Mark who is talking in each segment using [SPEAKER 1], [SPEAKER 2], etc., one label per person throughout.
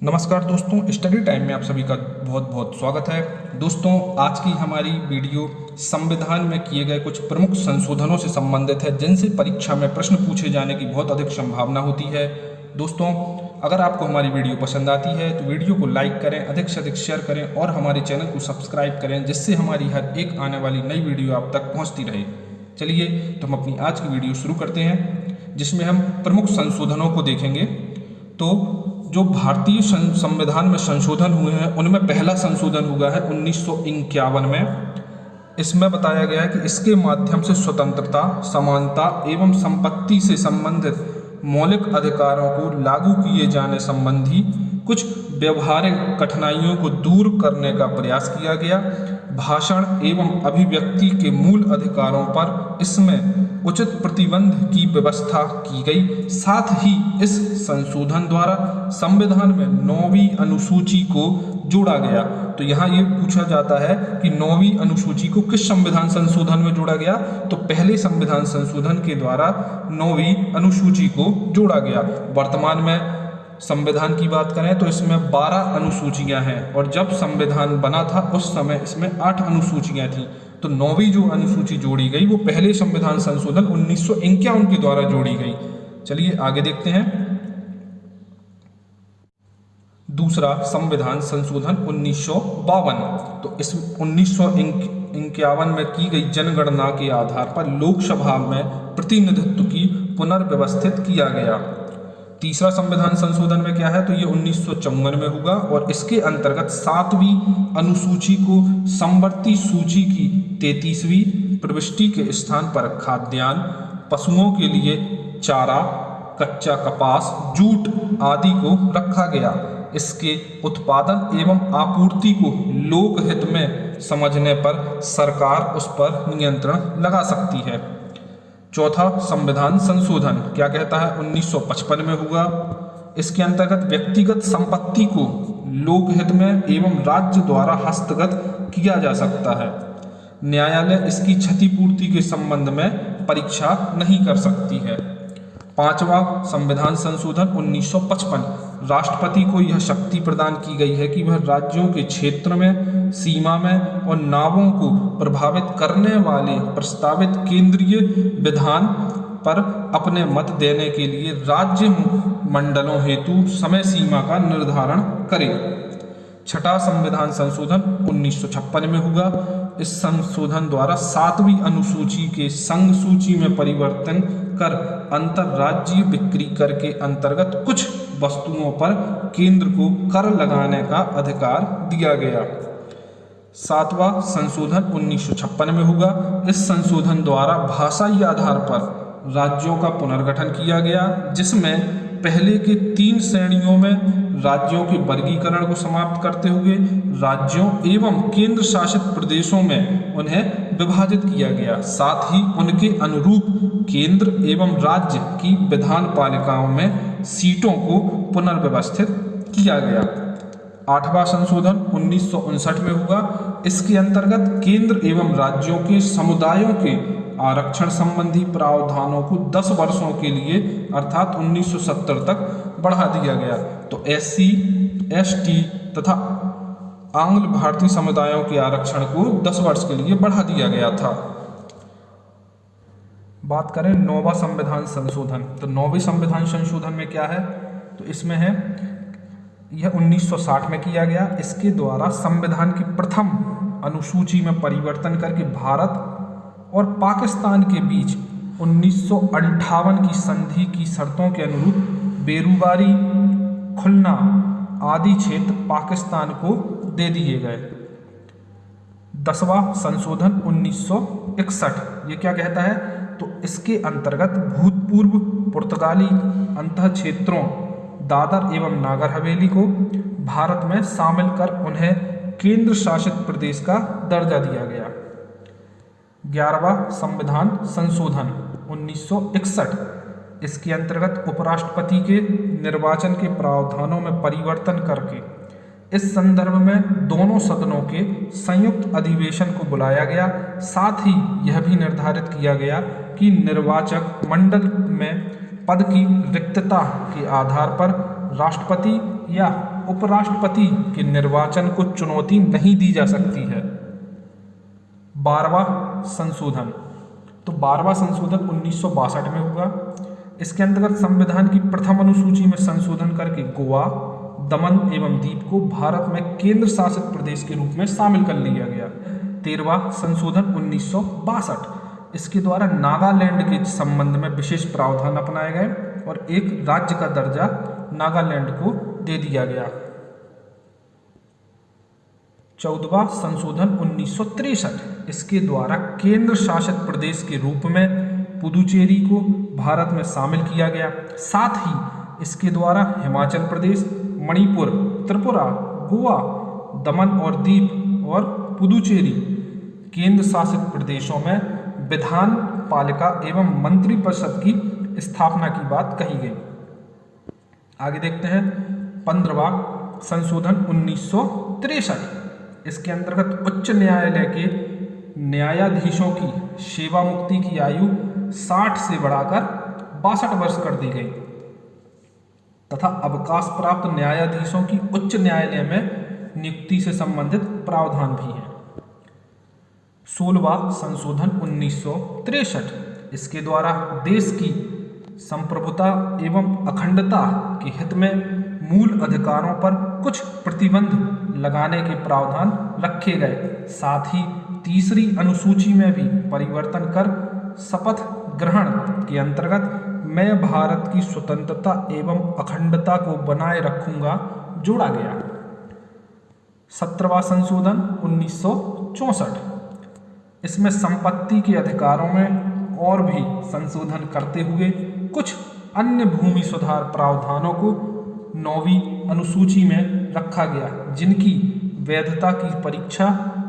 [SPEAKER 1] नमस्कार दोस्तों, study time में आप सभी का बहुत बहुत स्वागत है। दोस्तों, आज की हमारी वीडियो संविधान में किए गए कुछ प्रमुख संशोधनों से संबंधित है, जिनसे परीक्षा में प्रश्न पूछे जाने की बहुत अधिक संभावना होती है। दोस्तों, अगर आपको हमारी वीडियो पसंद आती है तो वीडियो को लाइक करें, अधिक से अधिक शेयर करें और हमारे चैनल को सब्सक्राइब करें, जिससे हमारी हर एक आने वाली नई वीडियो आप तक पहुँचती रहे। चलिए तो हम अपनी आज की वीडियो शुरू करते हैं, जिसमें हम प्रमुख संशोधनों को देखेंगे। तो जो भारतीय संविधान में संशोधन हुए हैं उनमें पहला संशोधन हुआ है 1951 में। इसमें बताया गया है कि इसके माध्यम से स्वतंत्रता, समानता एवं संपत्ति से संबंधित मौलिक अधिकारों को लागू किए जाने संबंधी कुछ व्यवहारिक कठिनाइयों को दूर करने का प्रयास किया गया। भाषण एवं अभिव्यक्ति के मूल अधिकारों पर इसमें उचित प्रतिबंध की व्यवस्था की गई। साथ ही इस संशोधन द्वारा संविधान में 9वीं अनुसूची को जोड़ा गया। तो यहाँ ये पूछा जाता है कि 9वीं अनुसूची को किस संविधान संशोधन में जोड़ा गया? तो पहले संविधान संशोधन के द्वारा 9वीं अनुसूची को जोड़ा गया। वर्तमान में संविधान की बात करें तो इसमें 12 अनुसूचियां हैं और जब संविधान बना था उस समय इसमें 8 अनुसूचियां थीं। तो 9वीं जो अनुसूची जोड़ी गई वो पहले संविधान संशोधन 1951 के द्वारा जोड़ी गई। चलिए आगे देखते हैं। दूसरा संविधान संशोधन 1952। तो इस 1951 में की गई जनगणना के आधार पर लोकसभा में प्रतिनिधित्व की पुनर्व्यवस्थित किया गया। तीसरा संविधान संशोधन में क्या है? तो ये 1954 में होगा और इसके अंतर्गत 7वीं अनुसूची को समवर्ती सूची की 33वीं प्रविष्टि के स्थान पर खाद्यान्न, पशुओं के लिए चारा, कच्चा कपास, जूट आदि को रखा गया। इसके उत्पादन एवं आपूर्ति को लोकहित में समझने पर सरकार उस पर नियंत्रण लगा सकती है। चौथा संविधान संशोधन क्या कहता है? 1955 में हुआ। इसके अंतर्गत व्यक्तिगत संपत्ति को लोकहित में एवं राज्य द्वारा हस्तगत किया जा सकता है। न्यायालय इसकी क्षतिपूर्ति के संबंध में परीक्षा नहीं कर सकती है। पांचवा संविधान संशोधन 1955। राष्ट्रपति को यह शक्ति प्रदान की गई है कि वह राज्यों के क्षेत्र में, सीमा में और नावों को प्रभावित करने वाले प्रस्तावित केंद्रीय विधान पर अपने मत देने के लिए राज्य मंडलों हेतु समय सीमा का निर्धारण करे। छठा संविधान संशोधन 1956 में हुआ। इस संशोधन द्वारा 7वीं अनुसूची के संघ सूची में परिवर्तन कर अंतर्राज्यीय बिक्री कर के अंतर्गत कुछ वस्तुओं पर केंद्र को कर लगाने का अधिकार दिया गया। सातवां संशोधन 1956 में हुआ। इस संशोधन द्वारा भाषाई आधार पर राज्यों का पुनर्गठन किया गया, जिसमें पहले के 3 श्रेणियों में राज्यों के वर्गीकरण को समाप्त करते हुए राज्यों एवं केंद्र शासित प्रदेशों में उन्हें विभाजित किया गया। साथ ही उनके अनुरूप केंद्र एवं राज्य की विधान पालिकाओं में सीटों को पुनर्व्यवस्थित किया गया। 8वां संशोधन 1959 में हुआ। इसके अंतर्गत केंद्र एवं राज्यों के समुदायों के आरक्षण संबंधी प्रावधानों को 10 वर्षों के लिए अर्थात 1970 तक बढ़ा दिया गया। तो SC, ST तथा आंग्ल भारतीय समुदायों के आरक्षण को 10 वर्ष के लिए बढ़ा दिया गया था। बात करें 9वां संविधान संशोधन। तो 9वें संविधान संशोधन में क्या है? तो इसमें है यह 1960 में किया गया। इसके द्वारा संविधान की प्रथम अनुसूची में परिवर्तन करके भारत और पाकिस्तान के बीच 1958 की संधि की शर्तों के अनुरूप बेरूबारी, खुलना आदि क्षेत्र पाकिस्तान को दे दिए गए। 10वां संशोधन 1961 ये क्या कहता है? तो इसके अंतर्गत भूतपूर्व पुर्तगाली अंतः क्षेत्रों दादर एवं नागर हवेली को भारत में शामिल कर उन्हें केंद्र शासित प्रदेश का दर्जा दिया गया। 11वां संविधान संशोधन 1961। इसके अंतर्गत उपराष्ट्रपति के निर्वाचन के प्रावधानों में परिवर्तन करके इस संदर्भ में दोनों सदनों के संयुक्त अधिवेशन को बुलाया गया। साथ ही यह भी निर्धारित किया गया कि निर्वाचक मंडल में पद की रिक्तता के आधार पर राष्ट्रपति या उपराष्ट्रपति के निर्वाचन को चुनौती नहीं दी जा सकती है। 12वां संशोधन, तो 12वां संशोधन 1962 में हुआ। इसके अंतर्गत संविधान की प्रथम अनुसूची में संशोधन करके गोवा, दमन एवं दीव को भारत में केंद्र शासित प्रदेश के रूप में शामिल कर लिया गया। 13वां संशोधन 1962, इसके द्वारा नागालैंड के संबंध में विशेष प्रावधान अपनाए गए और एक राज्य का दर्जा नागालैंड को दे दिया गया। 14वां संशोधन 1963, इसके द्वारा केंद्र शासित प्रदेश के रूप में पुदुचेरी को भारत में शामिल किया गया। साथ ही इसके द्वारा हिमाचल प्रदेश, मणिपुर, त्रिपुरा, गोवा, दमन और दीव और पुदुचेरी केंद्र शासित प्रदेशों में विधान पालिका एवं मंत्रिपरिषद की स्थापना की बात कही गई। आगे देखते हैं 15वां संशोधन 1963, इसके अंतर्गत उच्च न्यायालय के न्यायाधीशों की सेवा मुक्ति की आयु 60 से बढ़ाकर 62 वर्ष कर दी गई तथा अवकाश प्राप्त न्यायाधीशों की उच्च न्यायालय में नियुक्ति से संबंधित प्रावधान भी हैं। 16वां संशोधन 1963, इसके द्वारा देश की संप्रभुता एवं अखंडता के हित में मूल अधिकारों पर कुछ प्रतिबंध लगाने के प्रावधान रखे गए। साथ ही तीसरी अनुसूची में भी परिवर्तन कर शपथ ग्रहण के अंतर्गत मैं भारत की स्वतंत्रता एवं अखंडता को बनाए रखूंगा जोड़ा गया। 17वां संशोधन 1964, इसमें संपत्ति के अधिकारों में और भी संशोधन करते हुए कुछ अन्य भूमि सुधार प्रावधानों को 9वीं अनुसूची में रखा गया, जिनकी वैधता की परीक्षा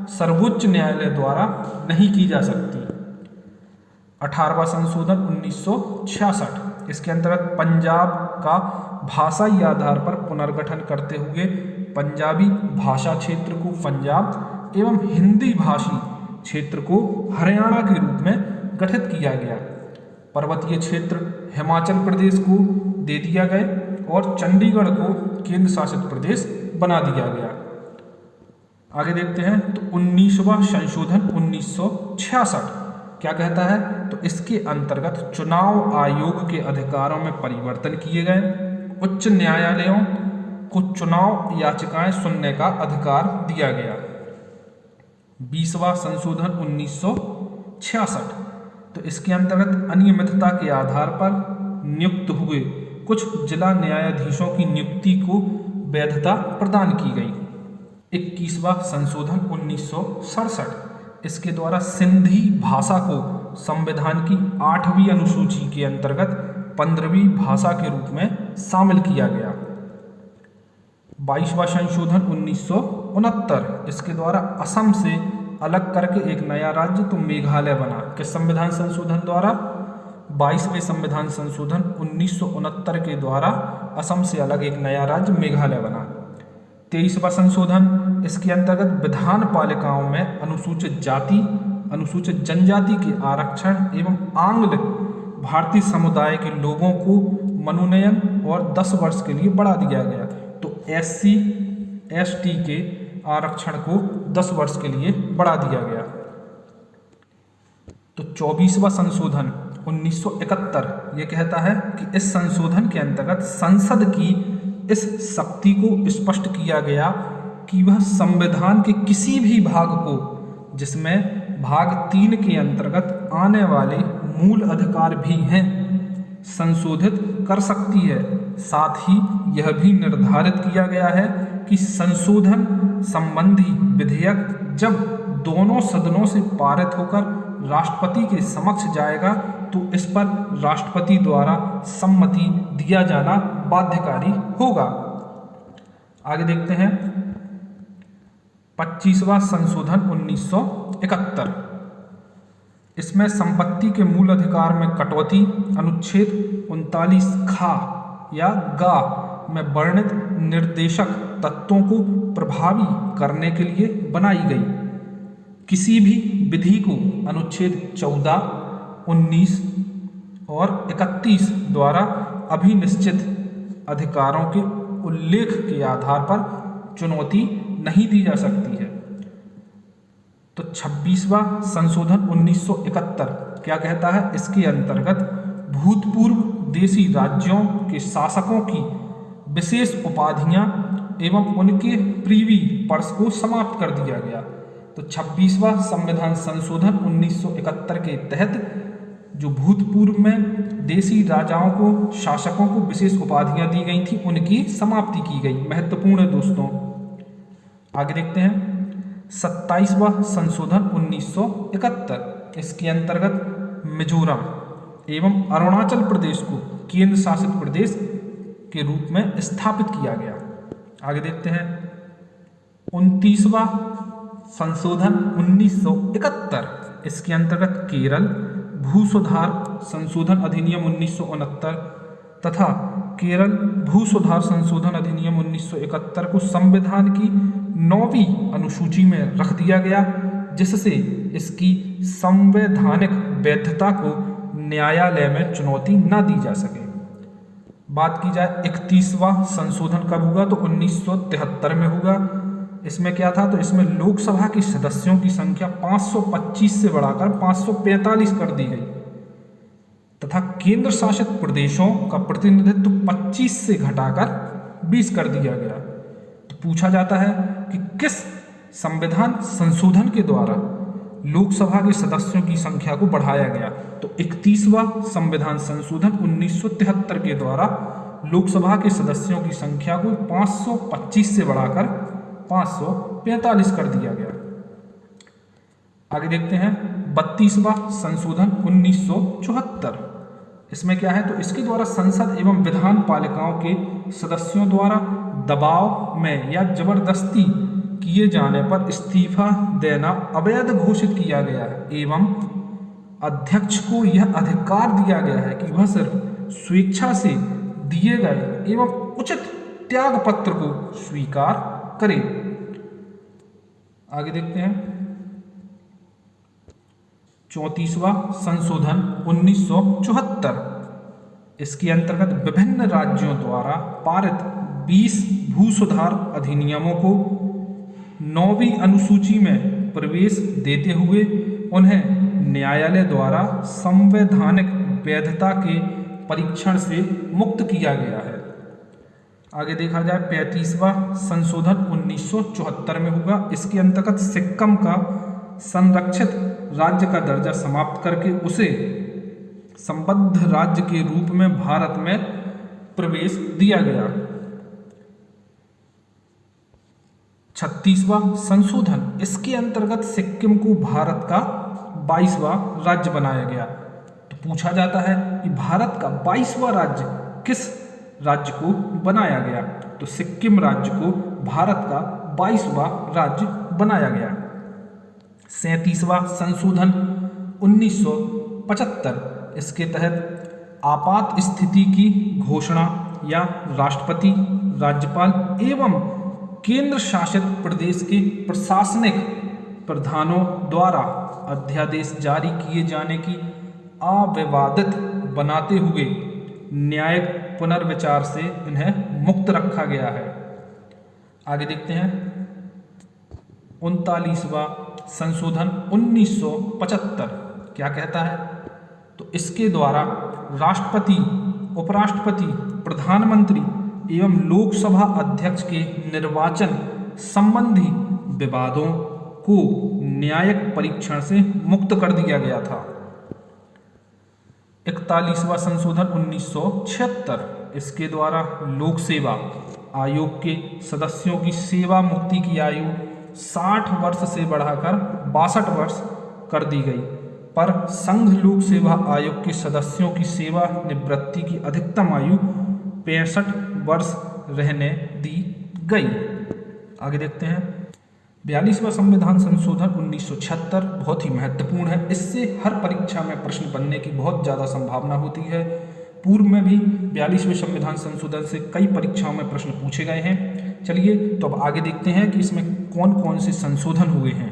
[SPEAKER 1] सर्वोच्च न्यायालय द्वारा नहीं की जा सकती। 18वां संशोधन 1966, इसके अंतर्गत पंजाब का भाषाई आधार पर पुनर्गठन करते हुए पंजाबी भाषा क्षेत्र को पंजाब एवं हिंदी भाषी क्षेत्र को हरियाणा के रूप में गठित किया गया। पर्वतीय क्षेत्र हिमाचल प्रदेश को दे दिया गया और चंडीगढ़ को केंद्र शासित प्रदेश बना दिया गया। आगे देखते हैं तो 19वां संशोधन 1966 क्या कहता है, तो इसके अंतर्गत चुनाव आयोग के अधिकारों में परिवर्तन किए गए। उच्च न्यायालयों को चुनाव याचिकाएं सुनने का अधिकार दिया गया। 20वां संशोधन 1966, तो इसके अंतर्गत अनियमितता के आधार पर नियुक्त हुए कुछ जिला न्यायाधीशों की नियुक्ति को वैधता प्रदान की गई। 21वां संशोधन 1967, इसके द्वारा सिंधी भाषा को संविधान की 8वीं अनुसूची के अंतर्गत 15वीं भाषा के रूप में शामिल किया गया। 22वां संशोधन 1969, इसके द्वारा असम से अलग करके एक नया राज्य तो मेघालय बना। किस संविधान संशोधन द्वारा? 22वें संविधान संशोधन 1969 के द्वारा असम से अलग एक नया राज्य मेघालय बना। 23वां संशोधन, इसके अंतर्गत विधान पालिकाओं में अनुसूचित जाति, अनुसूचित जनजाति के आरक्षण एवं आंग्ल भारतीय समुदाय के लोगों को मनोनयन और 10 वर्ष के लिए बढ़ा दिया गया। तो SC ST के आरक्षण को 10 वर्ष के लिए बढ़ा दिया गया। तो 24वां संशोधन 1971 ये कहता है कि इस संशोधन के अंतर्गत संसद की इस शक्ति को स्पष्ट किया गया कि वह संविधान के किसी भी भाग को, जिसमें भाग 3 के अंतर्गत आने वाले मूल अधिकार भी हैं, संशोधित कर सकती है। साथ ही यह भी निर्धारित किया गया है कि संशोधन संबंधी विधेयक जब दोनों सदनों से पारित होकर राष्ट्रपति के समक्ष जाएगा तो इस पर राष्ट्रपति द्वारा सम्मति दिया जाना बाध्यकारी होगा। आगे देखते हैं 25वां संशोधन 1971, इसमें संपत्ति के मूल अधिकार में कटौती अनुच्छेद 39 खा या गा में वर्णित निर्देशक तत्वों को प्रभावी करने के लिए बनाई गई। किसी भी विधि को अनुच्छेद 14, 19 और 31 द्वारा अभिनिश्चित अधिकारों के उल्लेख के आधार पर चुनौती नहीं दी जा सकती है। तो 26वां संशोधन 1971 क्या कहता है? इसके अंतर्गत भूतपूर्व देशी राज्यों के शासकों की विशेष उपाधियां एवं उनके प्रीवी पर्स को समाप्त कर दिया गया। तो 26वां संविधान संशोधन 1971 के तहत जो भूतपूर्व में देशी राजाओं को, शासकों को विशेष उपाधियां दी गई थी, उनकी समाप्ति की गई। महत्वपूर्ण है दोस्तों। आगे देखते हैं 27वां संशोधन 1971। इसके अंतर्गत मिजोरम एवं अरुणाचल प्रदेश को केंद्र शासित प्रदेश के रूप में स्थापित किया गया। आगे देखते हैं 29वां संशोधन 1971। इसके अंतर्गत केरल भू सुधार संशोधन अधिनियम 1969 तथा केरल भू सुधार संशोधन अधिनियम 1971 को संविधान की 9वीं अनुसूची में रख दिया गया, जिससे इसकी संवैधानिक वैधता को न्यायालय में चुनौती न दी जा सके। बात की जाए 31वां संशोधन कब हुआ? तो 1973 में हुआ। इसमें क्या था? तो इसमें लोकसभा के सदस्यों की संख्या 525 से बढ़ाकर 545 कर दी गई तथा केंद्र शासित प्रदेशों का प्रतिनिधित्व 25 से घटाकर 20 कर दिया गया। तो पूछा जाता है कि किस संविधान संशोधन के द्वारा लोकसभा के सदस्यों की संख्या को बढ़ाया गया? तो 31वां संविधान संशोधन 1973 के द्वारा लोकसभा के सदस्यों की संख्या को 525 से बढ़ाकर 545 कर दिया गया। आगे देखते हैं 32वां संशोधन 1974। इसमें क्या है? तो इसके द्वारा संसद एवं विधान पालिकाओं के सदस्यों द्वारा दबाव में या जबरदस्ती किए जाने पर इस्तीफा देना अवैध घोषित किया गया है एवं अध्यक्ष को यह अधिकार दिया गया है कि वह सिर्फ स्वेच्छा से दिए गए एवं उचित त्याग पत्र को स्वीकार करे। आगे देखते हैं 34वां संशोधन 1974। इसके अंतर्गत विभिन्न राज्यों द्वारा पारित 20 भू सुधार अधिनियमों को 9वीं अनुसूची में प्रवेश देते हुए उन्हें न्यायालय द्वारा संवैधानिक वैधता के परीक्षण से मुक्त किया गया है। आगे देखा जाए 35वां संशोधन 1974 में हुआ। इसके अंतर्गत सिक्किम का संरक्षित राज्य का दर्जा समाप्त करके उसे संबद्ध राज्य के रूप में भारत में प्रवेश दिया गया। 36वां संशोधन, इसके अंतर्गत सिक्किम को भारत का 22वां राज्य बनाया गया। तो पूछा जाता है कि भारत का 22वां राज्य किस राज्य को बनाया गया? तो सिक्किम राज्य को भारत का 22वां राज्य बनाया गया। 37वां संशोधन 1975। इसके तहत आपात स्थिति की घोषणा या राष्ट्रपति, राज्यपाल एवं केंद्र शासित प्रदेश के प्रशासनिक प्रधानों द्वारा अध्यादेश जारी किए जाने की अविवादित बनाते हुए न्यायिक पुनर्विचार से इन्हें मुक्त रखा गया है। आगे देखते हैं 39वां संशोधन 1975 क्या कहता है? तो इसके द्वारा राष्ट्रपति, उपराष्ट्रपति, प्रधानमंत्री एवं लोकसभा अध्यक्ष के निर्वाचन संबंधी विवादों को न्यायिक परीक्षण से मुक्त कर दिया गया था। 41वां संशोधन 1976। इसके द्वारा लोक सेवा आयोग के सदस्यों की सेवा मुक्ति की आयु 60 वर्ष से बढ़ाकर 62 वर्ष कर दी गई, पर संघ लोक सेवा आयोग के सदस्यों की सेवा निवृत्ति की अधिकतम आयु 65 वर्ष रहने दी गई। आगे देखते हैं 42वां संविधान संशोधन 1976 बहुत ही महत्वपूर्ण है। इससे हर परीक्षा में प्रश्न बनने की बहुत ज़्यादा संभावना होती है। पूर्व में भी 42वें संविधान संशोधन से कई परीक्षाओं में प्रश्न पूछे गए हैं। चलिए तो अब आगे देखते हैं कि इसमें कौन कौन से संशोधन हुए हैं।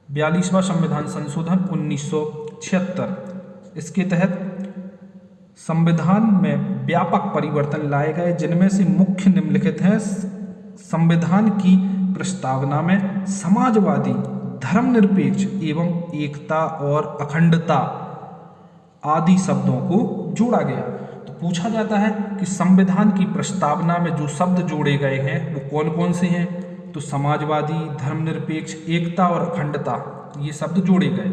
[SPEAKER 1] 42वां संविधान संशोधन 1976। इसके तहत संविधान में व्यापक परिवर्तन लाए गए, जिनमें से मुख्य निम्नलिखित हैं। संविधान की प्रस्तावना में समाजवादी, धर्मनिरपेक्ष एवं एकता और अखंडता आदि शब्दों को जोड़ा गया। तो पूछा जाता है कि संविधान की प्रस्तावना में जो शब्द जोड़े गए हैं वो कौन कौन से हैं। तो समाजवादी, धर्मनिरपेक्ष, एकता और अखंडता, ये शब्द जोड़े गए।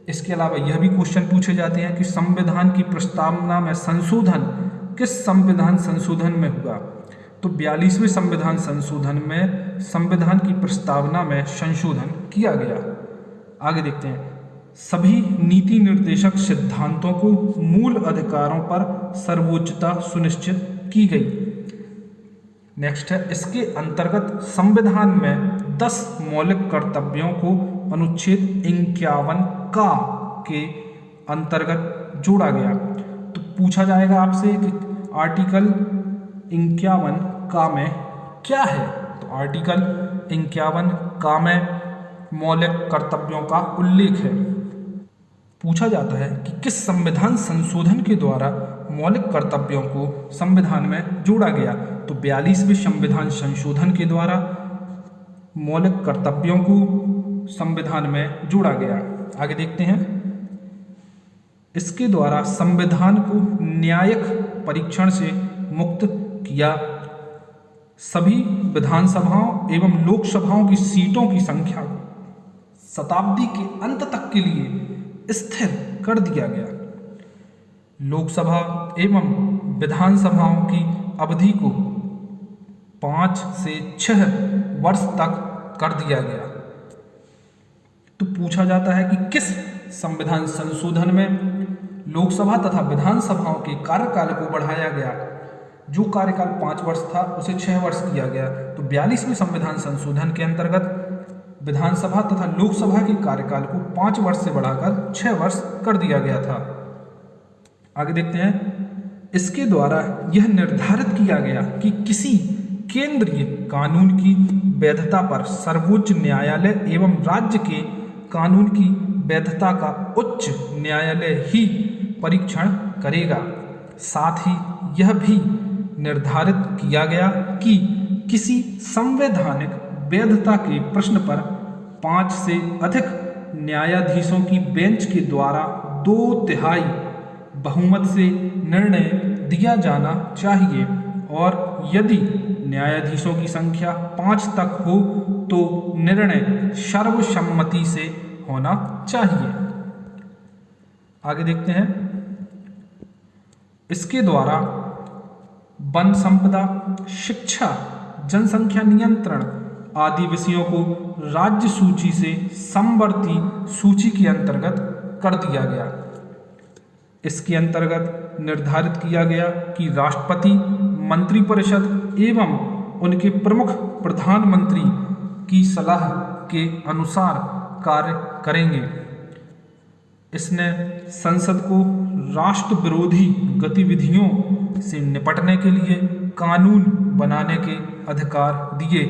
[SPEAKER 1] इसके अलावा यह भी क्वेश्चन पूछे जाते हैं कि संविधान की प्रस्तावना में संशोधन किस संविधान संशोधन में हुआ। तो 42वें संविधान संशोधन में संविधान की प्रस्तावना में संशोधन किया गया। आगे देखते हैं। सभी नीति निर्देशक सिद्धांतों को मूल अधिकारों पर सर्वोच्चता सुनिश्चित की गई। नेक्स्ट है, इसके अंतर्गत संविधान में 10 मौलिक कर्तव्यों को अनुच्छेद 51 का के अंतर्गत जोड़ा गया। तो पूछा जाएगा आपसे कि आर्टिकल 51 का में क्या है। तो आर्टिकल 51 का में मौलिक कर्तव्यों का उल्लेख है। पूछा जाता है कि किस संविधान संशोधन के द्वारा मौलिक कर्तव्यों को संविधान में जोड़ा गया। तो 42वें संविधान संशोधन के द्वारा मौलिक कर्तव्यों को संविधान में जोड़ा गया। आगे देखते हैं। इसके द्वारा संविधान को न्यायिक परीक्षण से मुक्त किया। सभी विधानसभाओं एवं लोकसभाओं की सीटों की संख्या को शताब्दी के अंत तक के लिए स्थिर कर दिया गया। लोकसभा एवं विधानसभाओं की अवधि को 5 से 6 वर्ष तक कर दिया गया। तो पूछा जाता है कि किस संविधान संशोधन में लोकसभा तथा विधानसभाओं के कार्यकाल को बढ़ाया गया। जो कार्यकाल 5 वर्ष था उसे 6 वर्ष किया गया। तो 42वें संविधान संशोधन के अंतर्गत विधानसभा तथा लोकसभा के कार्यकाल को 5 वर्ष से बढ़ाकर 6 वर्ष कर दिया गया था। आगे देखते हैं। इसके द्वारा यह निर्धारित किया गया कि किसी केंद्रीय कानून की वैधता पर सर्वोच्च न्यायालय एवं राज्य के कानून की वैधता का उच्च न्यायालय ही परीक्षण करेगा। साथ ही यह भी निर्धारित किया गया कि किसी संवैधानिक वैधता के प्रश्न पर 5 से अधिक न्यायाधीशों की बेंच के द्वारा 2/3 बहुमत से निर्णय दिया जाना चाहिए और यदि न्यायाधीशों की संख्या 5 तक हो तो निर्णय सर्वसम्मति से होना चाहिए। आगे देखते हैं। इसके द्वारा वन संपदा, शिक्षा, जनसंख्या नियंत्रण आदि विषयों को राज्य सूची से समवर्ती सूची के अंतर्गत कर दिया गया। इसके अंतर्गत निर्धारित किया गया कि राष्ट्रपति, मंत्रिपरिषद एवं उनके प्रमुख प्रधानमंत्री की सलाह के अनुसार कार्य करेंगे। इसने संसद को राष्ट्र विरोधी गतिविधियों से निपटने के लिए कानून बनाने के अधिकार दिए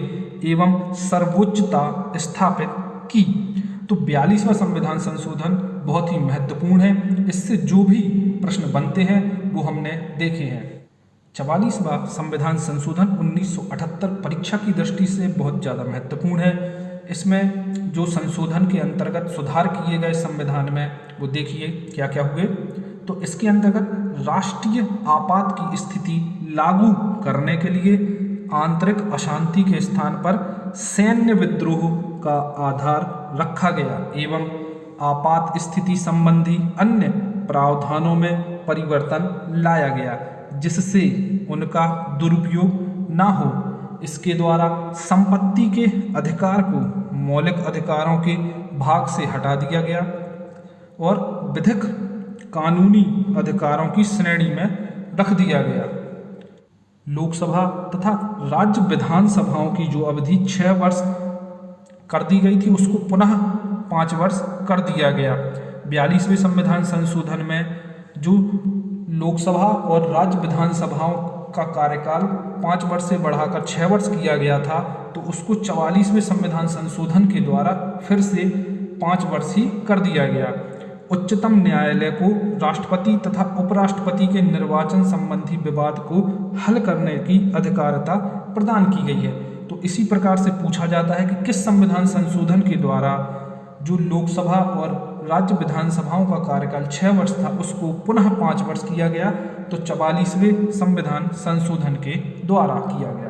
[SPEAKER 1] एवं सर्वोच्चता स्थापित की। तो 42वां संविधान संशोधन बहुत ही महत्वपूर्ण है। इससे जो भी प्रश्न बनते हैं वो हमने देखे हैं। 44वां संविधान संशोधन 1978 परीक्षा की दृष्टि से बहुत ज़्यादा महत्वपूर्ण है। इसमें जो संशोधन के अंतर्गत सुधार किए गए संविधान में वो देखिए क्या क्या हुए। तो इसके अंतर्गत राष्ट्रीय आपात की स्थिति लागू करने के लिए आंतरिक अशांति के स्थान पर सैन्य विद्रोह का आधार रखा गया एवं आपात स्थिति संबंधी अन्य प्रावधानों में परिवर्तन लाया गया जिससे उनका दुरुपयोग ना हो। इसके द्वारा संपत्ति के अधिकार को मौलिक अधिकारों के भाग से हटा दिया गया और विधिक कानूनी अधिकारों की श्रेणी में रख दिया गया। लोकसभा तथा राज्य विधानसभाओं की जो अवधि 6 वर्ष कर दी गई थी उसको पुनः 5 वर्ष कर दिया गया। 42वें संविधान संशोधन में जो लोकसभा और राज्य विधानसभाओं का कार्यकाल 5 वर्ष से बढ़ाकर 6 वर्ष किया गया था, तो उसको 44वें संविधान संशोधन के द्वारा फिर से 5 वर्ष ही कर दिया गया। उच्चतम न्यायालय को राष्ट्रपति तथा उपराष्ट्रपति के निर्वाचन संबंधी विवाद को हल करने की अधिकारिता प्रदान की गई है। तो इसी प्रकार से पूछा जाता है कि किस संविधान संशोधन के द्वारा जो लोकसभा और राज्य विधानसभाओं का कार्यकाल 6 वर्ष था उसको पुनः 5 वर्ष किया गया। तो 44वें संविधान संशोधन के द्वारा किया गया।